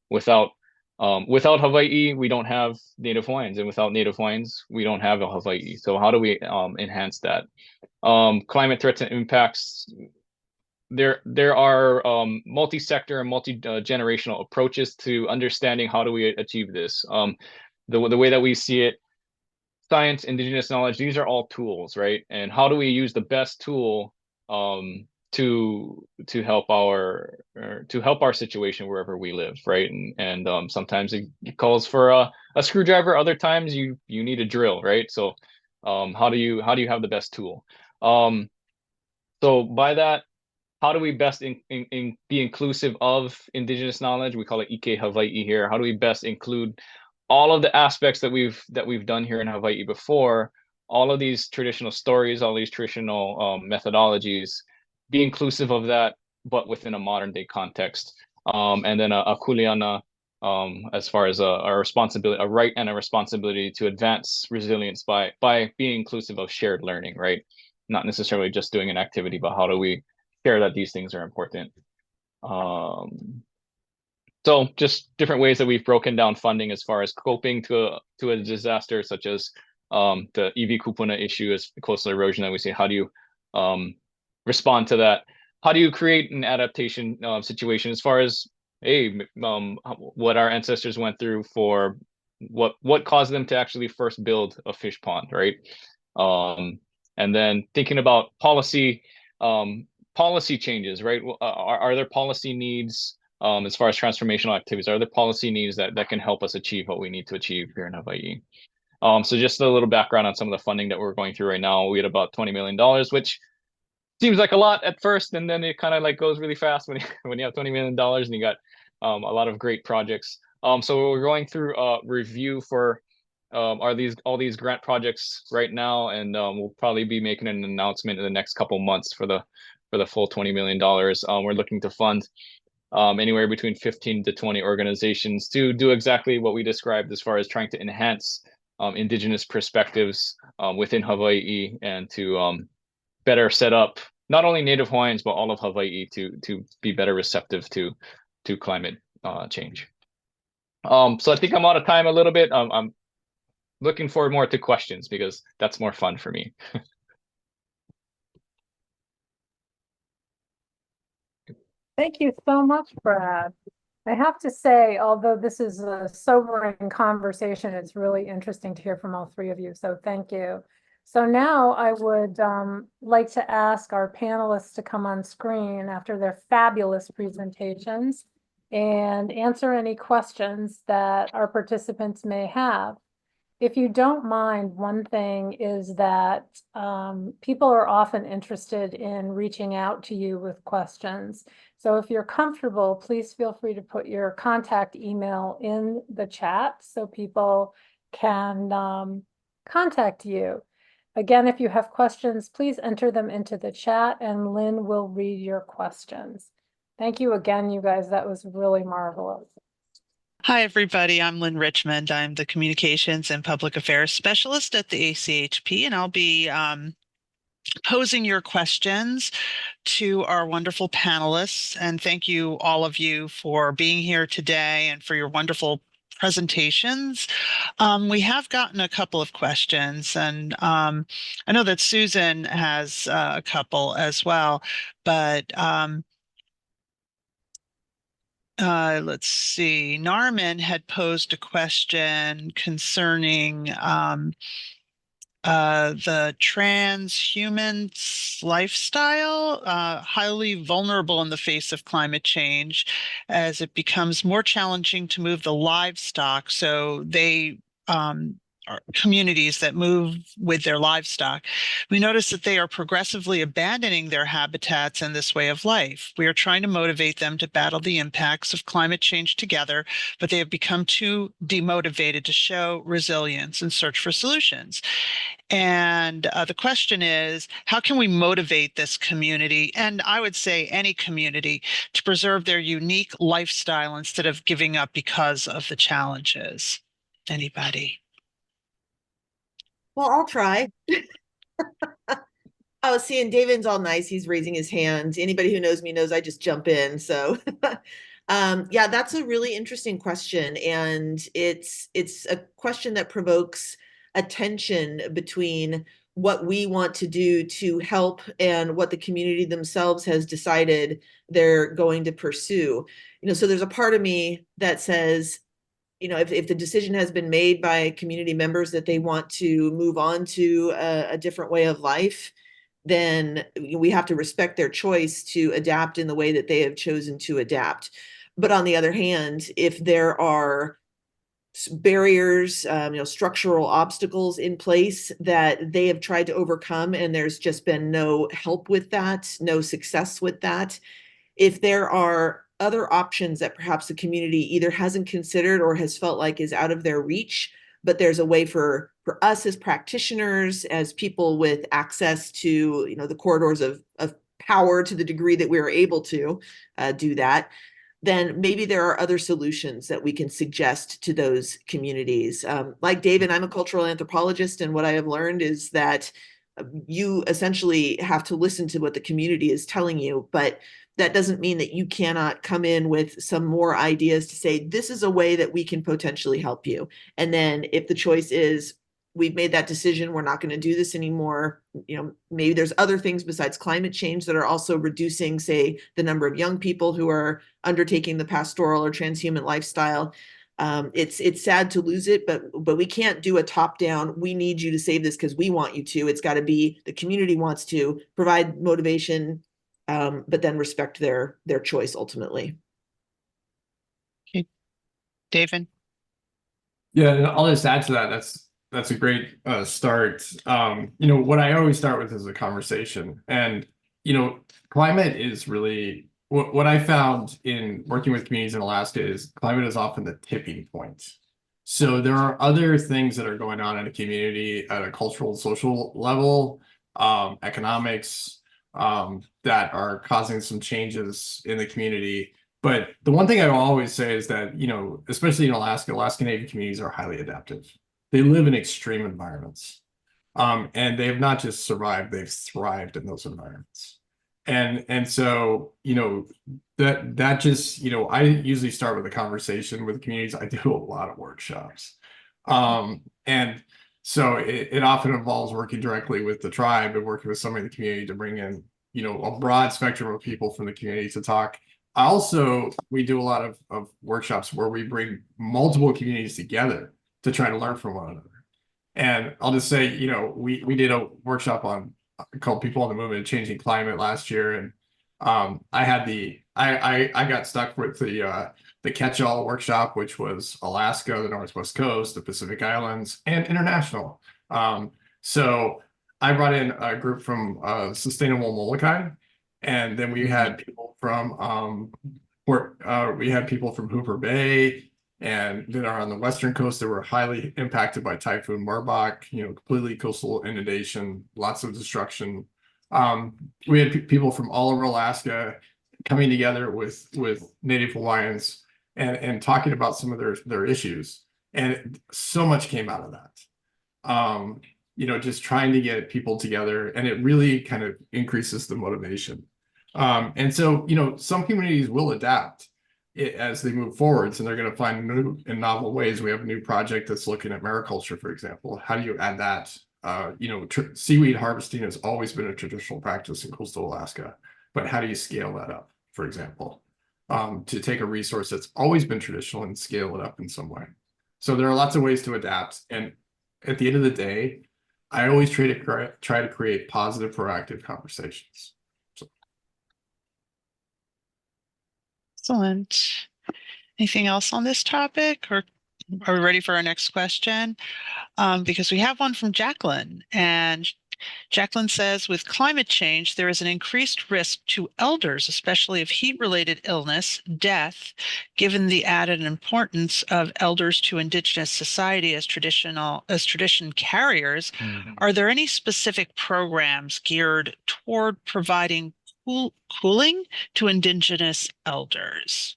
without Hawaii, we don't have Native Hawaiians, and without Native Hawaiians, we don't have a Hawaii. So how do we enhance that? Climate threats and impacts. There are multi-sector and multi-generational approaches to understanding how do we achieve this. The way that we see it, science, indigenous knowledge, these are all tools, right? And how do we use the best tool to help our situation wherever we live, right? And sometimes it calls for a screwdriver, other times you need a drill, right? So how do you have the best tool? So by that, how do we best be inclusive of indigenous knowledge? We call it Ike Hawaii here. How do we best include all of the aspects that we've done here in Hawaii before, all of these traditional stories, all these traditional methodologies, be inclusive of that, but within a modern day context. And then a kuleana, as far as a responsibility, a right and a responsibility to advance resilience by being inclusive of shared learning, right? Not necessarily just doing an activity, but how do we share that these things are important? So just different ways that we've broken down funding as far as coping to a disaster, such as the iwi kupuna issue, as coastal erosion, that we say, how do you respond to that? how do you create an adaptation situation as far as, hey, what our ancestors went through for what caused them to actually first build a fish pond, right? And then thinking about policy changes, right? Are there policy needs as far as transformational activities? Are there policy needs that can help us achieve what we need to achieve here in Hawaii? So just a little background on some of the funding that we're going through right now. We had about $20 million, which seems like a lot at first, and then it kind of like goes really fast when when you have $20 million and you got a lot of great projects. So we're going through a review for all these grant projects right now, and we'll probably be making an announcement in the next couple months for the full $20 million. We're looking to fund anywhere between 15 to 20 organizations to do exactly what we described as far as trying to enhance Indigenous perspectives within Hawaii, and to better set up not only Native Hawaiians but all of Hawaii to be better receptive to climate change. So I think I'm out of time a little bit. I'm looking forward more to questions because that's more fun for me. Thank you so much, Brad. I have to say, although this is a sobering conversation, it's really interesting to hear from all three of you. So thank you. So now I would like to ask our panelists to come on screen after their fabulous presentations and answer any questions that our participants may have. If you don't mind, one thing is that people are often interested in reaching out to you with questions. So if you're comfortable, please feel free to put your contact email in the chat so people can contact you. Again, if you have questions, please enter them into the chat and Lynn will read your questions. Thank you again, you guys. That was really marvelous. Hi, everybody. I'm Lynn Richmond. I'm the Communications and Public Affairs Specialist at the ACHP, and I'll be posing your questions to our wonderful panelists. And thank you, all of you, for being here today and for your wonderful presentations. We have gotten a couple of questions, and I know that Susan has a couple as well, but let's see. Narman had posed a question concerning the transhuman lifestyle, highly vulnerable in the face of climate change, as it becomes more challenging to move the livestock. So they are communities that move with their livestock. We notice that they are progressively abandoning their habitats and this way of life. We are trying to motivate them to battle the impacts of climate change together, but they have become too demotivated to show resilience and search for solutions. And the question is, how can we motivate this community, and I would say any community, to preserve their unique lifestyle instead of giving up because of the challenges? Anybody? Well, I'll try. Oh, seeing David's all nice. He's raising his hand. Anybody who knows me knows I just jump in. So yeah, that's a really interesting question. And it's a question that provokes a tension between what we want to do to help and what the community themselves has decided they're going to pursue. So there's a part of me that says, if the decision has been made by community members that they want to move on to a different way of life, then we have to respect their choice to adapt in the way that they have chosen to adapt. But on the other hand, if there are barriers, structural obstacles in place that they have tried to overcome, and there's just been no help with that, no success with that, if there are other options that perhaps the community either hasn't considered or has felt like is out of their reach, but there's a way for us as practitioners, as people with access to the corridors of power to the degree that we're able to do that, then maybe there are other solutions that we can suggest to those communities. Like David, I'm a cultural anthropologist, and what I have learned is that you essentially have to listen to what the community is telling you, but that doesn't mean that you cannot come in with some more ideas to say, this is a way that we can potentially help you. And then if the choice is, we've made that decision. We're not going to do this anymore. You know, maybe there's other things besides climate change that are also reducing, say, the number of young people who are undertaking the pastoral or transhuman lifestyle. It's sad to lose it, but we can't do a top down. We need you to save this because we want you to. It's got to be the community wants to provide motivation, but then respect their choice ultimately. Okay. David? Yeah, and I'll just add to that. That's a great start. You know, what I always start with is a conversation, and you know, climate is really what I found in working with communities in Alaska is climate is often the tipping point. So there are other things that are going on in a community at a cultural and social level, economics, that are causing some changes in the community. But the one thing I will always say is that, you know, especially in Alaska, Alaska Native communities are highly adaptive. They live in extreme environments. And they have not just survived, they've thrived in those environments. And so, you know, that just, you know, I usually start with a conversation with communities. I do a lot of workshops. And so it often involves working directly with the tribe and working with somebody in the community to bring in, you know, a broad spectrum of people from the community to talk. Also, we do a lot of workshops where we bring multiple communities together to try to learn from one another. And I'll just say, you know, we did a workshop on called People on the Movement and Changing Climate last year, and I got stuck with the catch-all workshop, which was Alaska, the Northwest Coast, the Pacific Islands, and international. So I brought in a group from Sustainable Molokai, and then we had people from Hooper Bay, and that are on the western coast that were highly impacted by Typhoon Marbach, you know, completely coastal inundation, lots of destruction. We had people from all over Alaska coming together with Native Hawaiians and talking about some of their issues. And so much came out of that. You know, just trying to get people together, and it really kind of increases the motivation. And so, you know, some communities will adapt as they move forwards, and they're going to find new and novel ways. We have a new project that's looking at mariculture, for example. How do you add that? You know, seaweed harvesting has always been a traditional practice in coastal Alaska, but how do you scale that up, for example, to take a resource that's always been traditional and scale it up in some way? So there are lots of ways to adapt. And at the end of the day, I always try to create positive, proactive conversations. Excellent. Anything else on this topic, or are we ready for our next question? Because we have one from Jacqueline, and Jacqueline says, with climate change, there is an increased risk to elders, especially of heat-related illness, death, given the added importance of elders to Indigenous society as tradition carriers. Are there any specific programs geared toward providing cooling to Indigenous elders?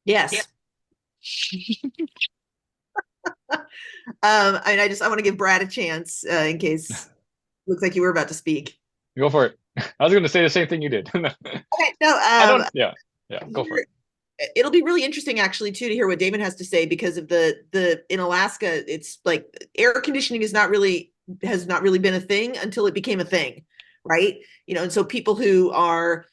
Yes. I want to give Brad a chance in case looks like you were about to speak. Go for it. I was going to say the same thing you did. Okay, no, yeah, go for it. It'll be really interesting actually too to hear what David has to say, because of the in Alaska, it's like air conditioning has not really been a thing until it became a thing, right? You know, and so people who are,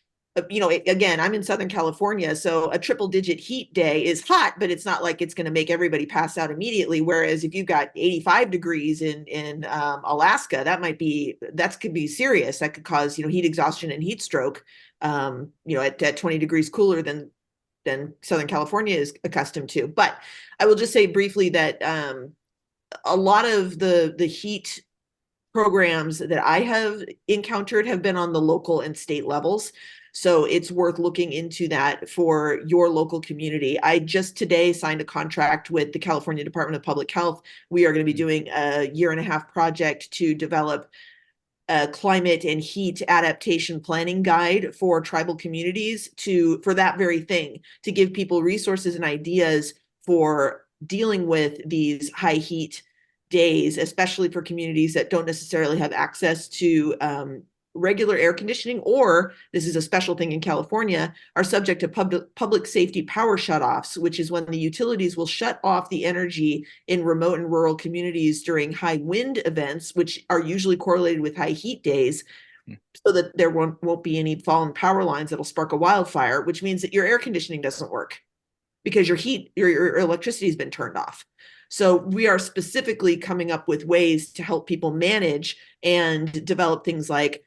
you know, again, I'm in Southern California, so a triple digit heat day is hot, but it's not like it's going to make everybody pass out immediately. Whereas if you've got 85 degrees in Alaska, that could be serious. That could cause, you know, heat exhaustion and heat stroke, you know, at 20 degrees cooler than Southern California is accustomed to. But I will just say briefly that a lot of the heat programs that I have encountered have been on the local and state levels. So it's worth looking into that for your local community. I just today signed a contract with the California Department of Public Health. We are going to be doing a 1.5-year project to develop a climate and heat adaptation planning guide for tribal communities for that very thing, to give people resources and ideas for dealing with these high heat days, especially for communities that don't necessarily have access to regular air conditioning, or this is a special thing in California, are subject to public safety power shutoffs, which is when the utilities will shut off the energy in remote and rural communities during high wind events, which are usually correlated with high heat days, so that there won't be any fallen power lines that'll spark a wildfire, which means that your air conditioning doesn't work because your electricity has been turned off. So we are specifically coming up with ways to help people manage and develop things like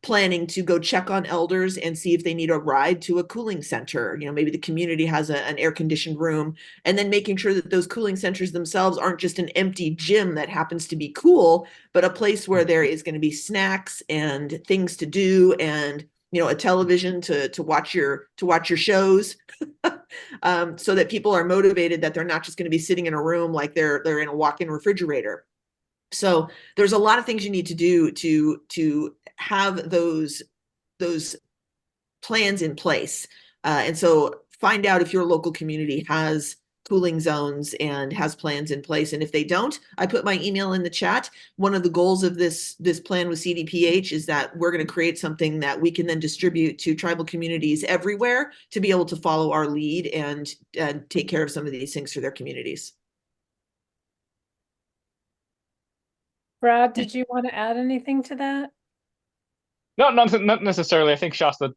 planning to go check on elders and see if they need a ride to a cooling center. You know, maybe the community has an air conditioned room, and then making sure that those cooling centers themselves aren't just an empty gym that happens to be cool, but a place where there is going to be snacks and things to do, and a television to watch your shows. So that people are motivated, that they're not just going to be sitting in a room like they're in a walk-in refrigerator. So there's a lot of things you need to do to have those plans in place. And so find out if your local community has cooling zones and has plans in place. And if they don't, I put my email in the chat. One of the goals of this plan with CDPH is that we're going to create something that we can then distribute to tribal communities everywhere to be able to follow our lead and take care of some of these things for their communities. Brad, did you want to add anything to that? No, not necessarily. I think Shasta,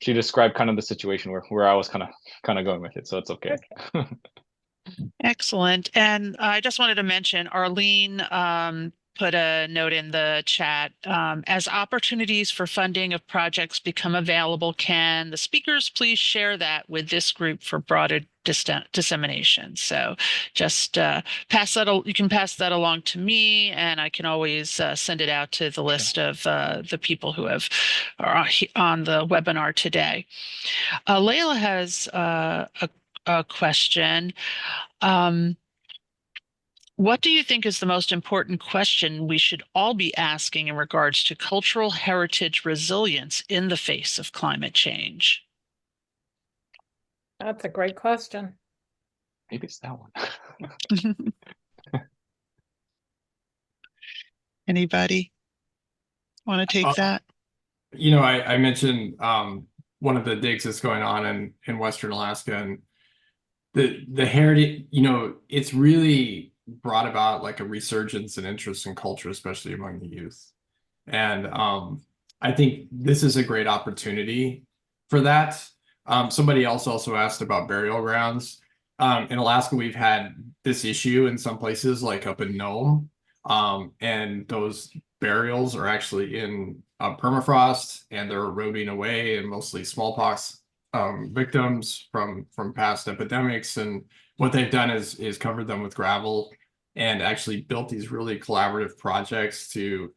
she described kind of the situation where I was kind of going with it, so it's okay. Excellent. And I just wanted to mention, Arlene put a note in the chat. As opportunities for funding of projects become available, can the speakers please share that with this group for broader dissemination? So just pass that. You can pass that along to me, and I can always send it out to the list of the people who are on the webinar today. Layla has a question. What do you think is the most important question we should all be asking in regards to cultural heritage resilience in the face of climate change? That's a great question. Maybe it's that one. Anybody want to take that? I mentioned one of the digs that's going on in Western Alaska, and the heritage, it's really brought about like a resurgence in interest in culture, especially among the youth. And I think this is a great opportunity for that. Somebody else also asked about burial grounds. In Alaska, we've had this issue in some places, like up in Nome, and those burials are actually in permafrost, and they're eroding away, and mostly smallpox victims from past epidemics. And what they've done is covered them with gravel and actually built these really collaborative projects to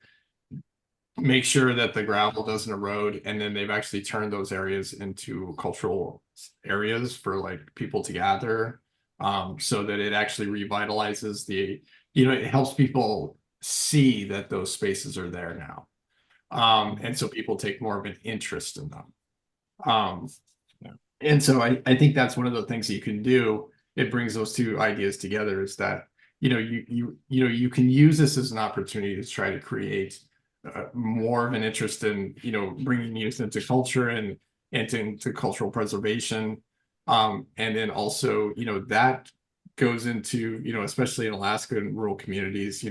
make sure that the gravel doesn't erode. And then they've actually turned those areas into cultural areas for like people to gather, so that it actually revitalizes it helps people see that those spaces are there now. And so people take more of an interest in them. And so I think that's one of the things that you can do. It brings those two ideas together, is that you can use this as an opportunity to try to create more of an interest in bringing youth into culture and into cultural preservation, and then also that goes into especially in Alaska and rural communities,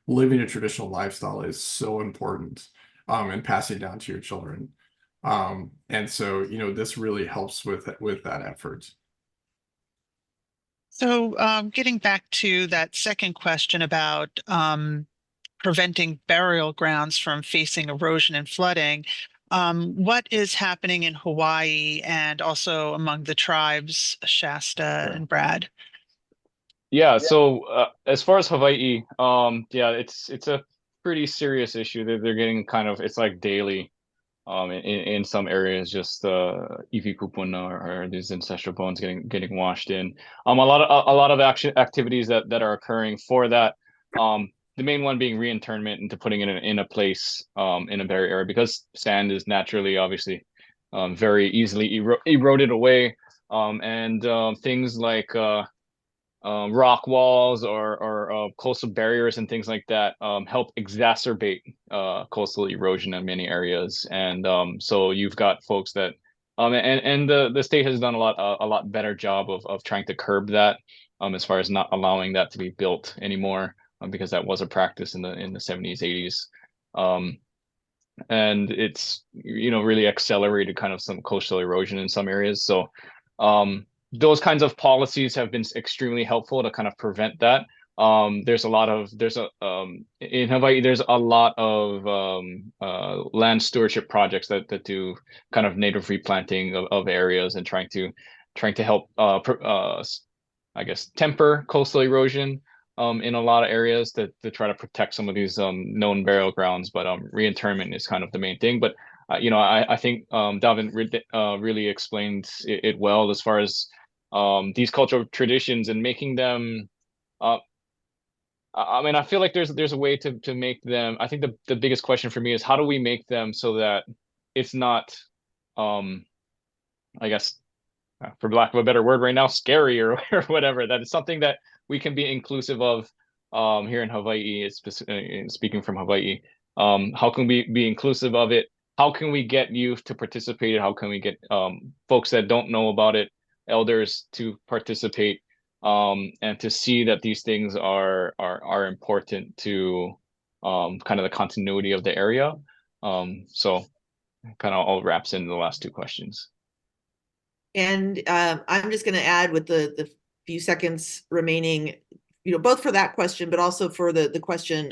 living a traditional lifestyle is so important, and passing down to your children. And so, this really helps with that effort. So getting back to that second question about preventing burial grounds from facing erosion and flooding, what is happening in Hawaii and also among the tribes, Shasta and Brad? Yeah, so as far as Hawaii, it's a pretty serious issue that they're getting it's like daily. In some areas, just iwi kupuna or these ancestral bones getting washed in. A lot of activities that are occurring for that. The main one being reinterment into putting it in a place in a buried area, because sand is naturally, obviously, very easily eroded away, and things like rock walls or coastal barriers and things like that help exacerbate coastal erosion in many areas. And so you've got folks that and the state has done a lot better job of trying to curb that as far as not allowing that to be built anymore because that was a practice in the 70s, 80s. And it's really accelerated kind of some coastal erosion in some areas. So those kinds of policies have been extremely helpful to kind of prevent that. In Hawaii, there's a lot of land stewardship projects that do kind of native replanting of areas and trying to help I guess temper coastal erosion in a lot of areas to try to protect some of these known burial grounds. But reinterment is kind of the main thing. But I think Davin really explained it well as far as these cultural traditions and making them. I mean, I feel like there's a way to make them. I think the biggest question for me is how do we make them so that it's not, I guess, for lack of a better word right now, scary or whatever. That is something that we can be inclusive of here in Hawaii. Speaking from Hawaii, how can we be inclusive of it? How can we get youth to participate? How can we get folks that don't know about it, elders to participate, and to see that these things are important to kind of the continuity of the area. So kind of all wraps into the last two questions. And I'm just going to add with the few seconds remaining, both for that question, but also for the question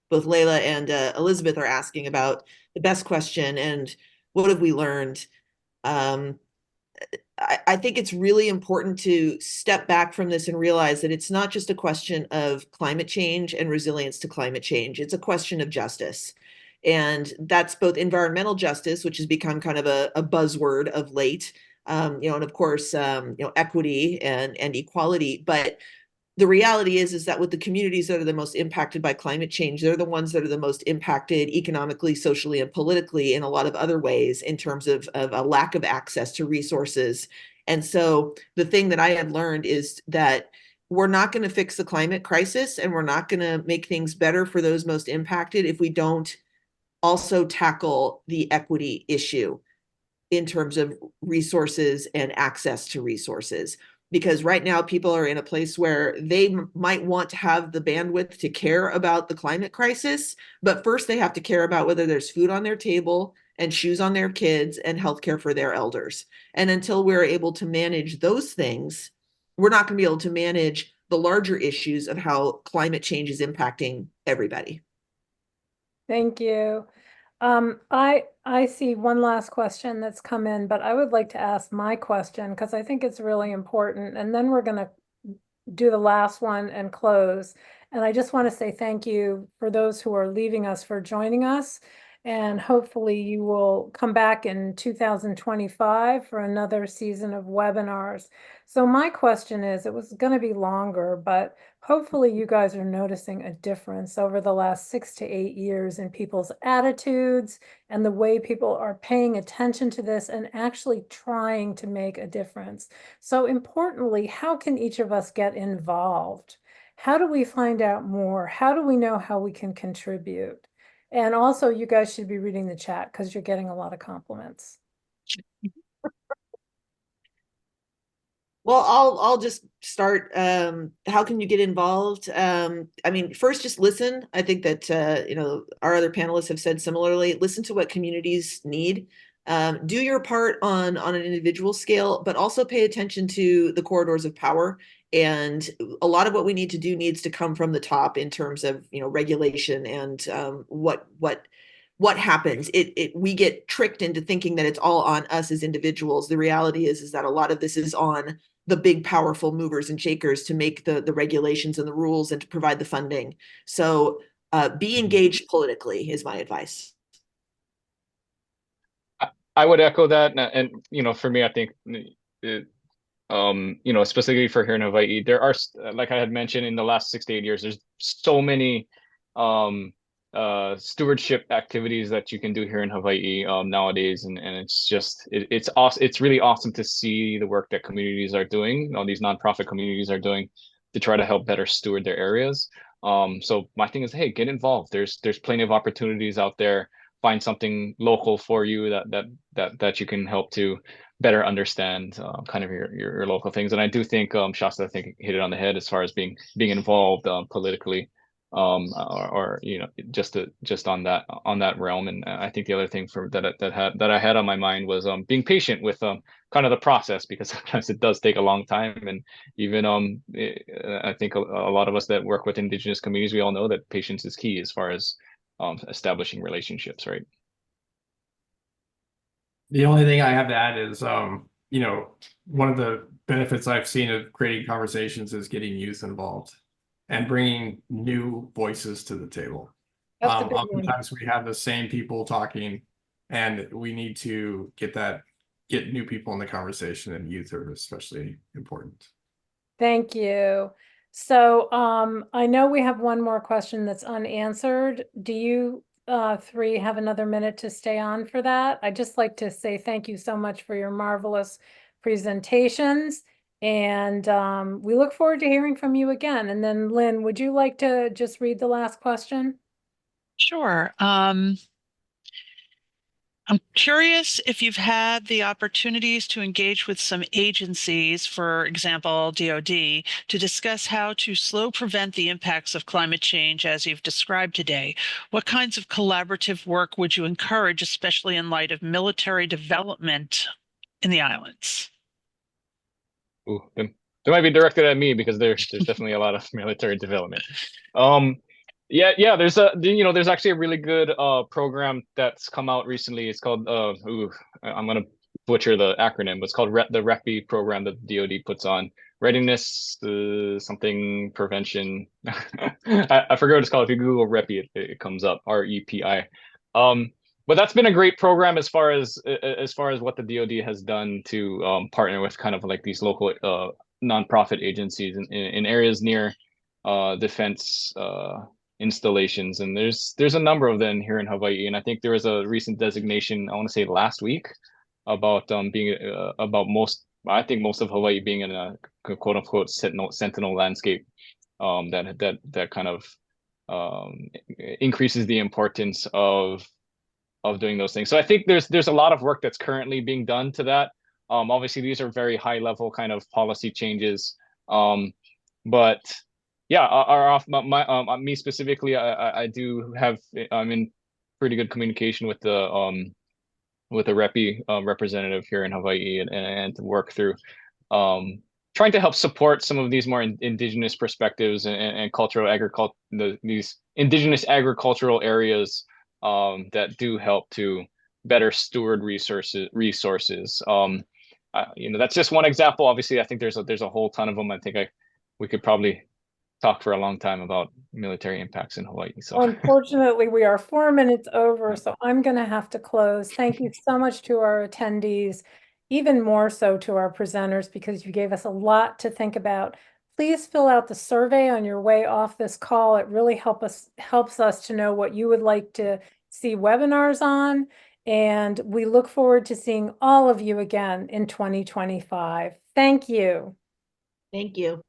both Layla and Elizabeth are asking about the best question and what have we learned. I think it's really important to step back from this and realize that it's not just a question of climate change and resilience to climate change. It's a question of justice. And that's both environmental justice, which has become kind of a buzzword of late, and of course, equity and equality. But the reality is that with the communities that are the most impacted by climate change, they're the ones that are the most impacted economically, socially, and politically in a lot of other ways in terms of a lack of access to resources. And so the thing that I had learned is that we're not going to fix the climate crisis and we're not going to make things better for those most impacted if we don't also tackle the equity issue in terms of resources and access to resources. Because right now people are in a place where they might want to have the bandwidth to care about the climate crisis, but first they have to care about whether there's food on their table and shoes on their kids and healthcare for their elders. And until we're able to manage those things, we're not going to be able to manage the larger issues of how climate change is impacting everybody. Thank you. I see one last question that's come in, but I would like to ask my question because I think it's really important. And then we're going to do the last one and close. And I just want to say thank you for those who are leaving us for joining us. And hopefully you will come back in 2025 for another season of webinars. So my question is, it was going to be longer, but hopefully you guys are noticing a difference over the last 6 to 8 years in people's attitudes and the way people are paying attention to this and actually trying to make a difference. So importantly, how can each of us get involved? How do we find out more? How do we know how we can contribute? And also, you guys should be reading the chat because you're getting a lot of compliments. Well, I'll just start. How can you get involved? I mean, first, just listen. I think that our other panelists have said similarly. Listen to what communities need. Do your part on an individual scale, but also pay attention to the corridors of power. And a lot of what we need to do needs to come from the top in terms of regulation and what happens. We get tricked into thinking that it's all on us as individuals. The reality is that a lot of this is on the big, powerful movers and shakers to make the regulations and the rules and to provide the funding. So be engaged politically is my advice. I would echo that. And for me, I think specifically for here in Hawaii, there are, like I had mentioned, in the last 6 to 8 years, there's so many stewardship activities that you can do here in Hawaii nowadays, and it's just it's awesome. It's really awesome to see the work that communities are doing, these nonprofit communities are doing, to try to help better steward their areas. So my thing is, hey, get involved. There's plenty of opportunities out there. Find something local for you that you can help to better understand kind of your local things. And I do think Shasta, I think, hit it on the head as far as being involved politically, or you know, just on that realm. And I think the other thing that I had on my mind was being patient with kind of the process, because sometimes it does take a long time. And even I think a lot of us that work with Indigenous communities, we all know that patience is key as far as establishing relationships, right? The only thing I have to add is, you know, one of the benefits I've seen of creating conversations is getting youth involved and bringing new voices to the table. That's a big one. Oftentimes we have the same people talking, and we need to get new people in the conversation, and youth are especially important. Thank you. So I know we have one more question that's unanswered. Do you three have another minute to stay on for that? I'd just like to say thank you so much for your marvelous presentations. And we look forward to hearing from you again. And then Lynn, would you like to just read the last question? Sure. I'm curious if you've had the opportunities to engage with some agencies, for example, DoD, to discuss how to slow prevent the impacts of climate change as you've described today. What kinds of collaborative work would you encourage, especially in light of military development in the islands? Ooh, they might be directed at me, because there's definitely a lot of military development. Yeah, there's actually a really good program that's come out recently. It's called I'm gonna butcher the acronym, but it's called the REPI program that the DoD puts on. Readiness something prevention. I forget what it's called. If you Google REPI, it comes up, REPI. But that's been a great program as far as what the DoD has done to partner with kind of like these local nonprofit agencies in areas near defense installations. And there's a number of them here in Hawaii. And I think there was a recent designation, I want to say last week, about being about most of Hawaii being in a quote unquote sentinel landscape, that kind of increases the importance of doing those things. So I think there's a lot of work that's currently being done to that. Obviously these are very high level kind of policy changes, but yeah, me specifically, I'm in pretty good communication with the REPI representative here in Hawaii, and to work through trying to help support some of these more indigenous perspectives and cultural agriculture, these indigenous agricultural areas that do help to better steward resources. That's just one example. Obviously, I think there's a whole ton of them. I think we could probably talk for a long time about military impacts in Hawaii. So unfortunately, we are 4 minutes over, so I'm going to have to close. Thank you so much to our attendees, even more so to our presenters, because you gave us a lot to think about. Please fill out the survey on your way off this call. It really helps us to know what you would like to see webinars on. And we look forward to seeing all of you again in 2025. Thank you. Thank you.